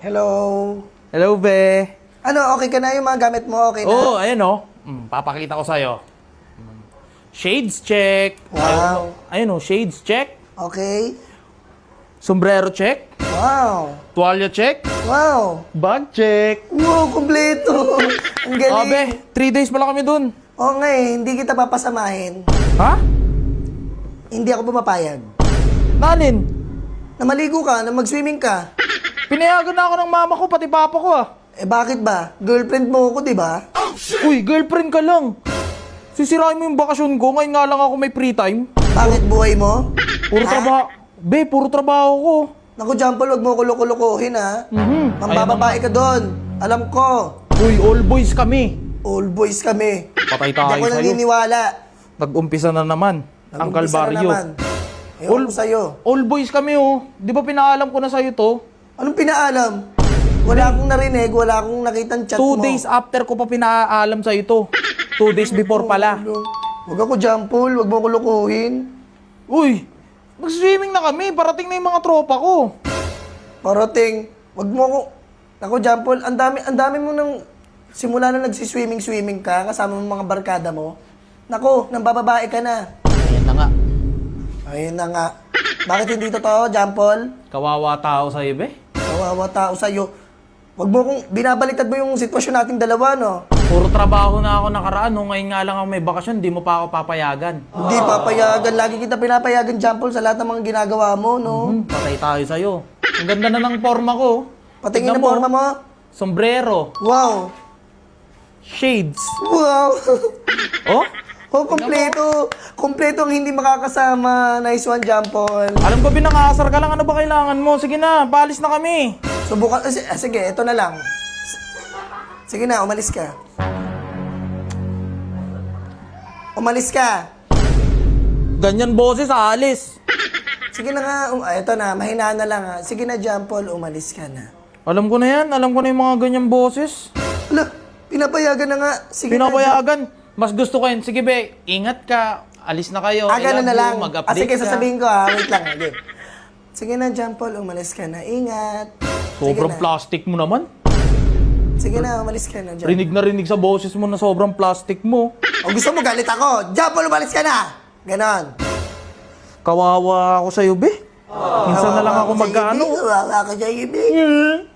Hello? Hello, be. Ano, okay ka na yung mga gamit mo? Okay na? Oo, ayan o. Papakita ko sa'yo. Shades check. Wow. Ayun o, shades check. Okay. Sombrero check. Wow. Tuwalya check. Wow. Bag check. Wow, kumpleto. Ang galing. Abe, 3 days pala kami dun. Oo nga eh, hindi kita papasamahin. Ha? Hindi ako pumapayag. Nanin? Na maligo ka, na mag-swimming ka. Pinayagan na ako ng mama ko, pati papa ko ah. Eh bakit ba? Girlfriend mo ako, di ba? Uy, girlfriend ka lang. Sisirain mo yung bakasyon ko, ngayon nga lang ako may free time. Bakit buhay mo? Puro trabaho. Be, puro trabaho ko. Naku, Jampol, huwag mo ko loko-lokohin ha. Mambababae ka doon. Alam ko. Uy, all boys kami. All boys kami. Patay Hindi tayo ako sa'yo. naniniwala. Nag-umpisa na naman. Ang Nag-umpisa na kalbaryo. naman. Ewan ko sa'yo. All boys kami oh. Di ba pinaalam ko na sa'yo to? Anong pinaalam? Wala akong narinig, wala akong nakitang chat 2 mo. days after ko pa pinaalam sa'yo to. 2 days before pala. Huwag ako, Jampol. Huwag mo ko lukuhin. Uy, mag-swimming na kami. Parating na yung mga tropa ko. Parating. Huwag mo ko... Ako, Jampol, ang dami mo nang... Simula na nagsiswimming-swimming ka, kasama mo mga barkada mo. Nako, nang bababae ka na. Ayan na nga. Ayun na nga. Bakit hindi totoo, Jampol? Kawawa tao sa'yo, be. Kawawa tao sa'yo. Huwag mo kong... Binabaliktad mo yung sitwasyon nating dalawa, no? Puro trabaho na ako nakaraan. No? Ngayon nga lang ako may bakasyon, di mo pa ako papayagan. Hindi papayagan. Lagi kita pinapayagan, Jampol, sa lahat ng mga ginagawa mo, no? Patay tayo sa'yo. Ang ganda na ng forma ko. Patingin Tignan na forma mo. Sombrero. Wow. Shades. Wow. Oh? Oh, kompleto. Kompleto ang hindi makakasama. Nice one, Jampol. Alam ko binangasar ka lang. Ano ba kailangan mo? Sige na, paalis na kami. Subukan. Sige, ito na lang. Sige na, umalis ka. Umalis ka. Ganyan boses, aalis. Sige na nga. Ito na, mahina na lang ha. Sige na, Jampol, umalis ka na. Alam ko na yan. Alam ko na yung mga ganyan boses. Ala, pinapayagan na nga. Sige Pinapayagan. Mas gusto ko yun. Sige be, ingat ka. Alis na kayo. na. Ganun na lang. Mag-update Sige, ka. sasabihin ko ha. Wait lang. Okay. Sige na, Jampol, umalis ka na. Ingat. Sobrang Sige na. plastic mo naman. Sige na, umalis ka na, Jampol. Rinig na rinig sa boses mo na sobrang plastic mo. O gusto mo galit ako? Jampol, umalis ka na! Ganon. Kawawa ako sa'yo, be. Minsan na lang ako Kawawa magkaano. Kawawa ka sa ibig.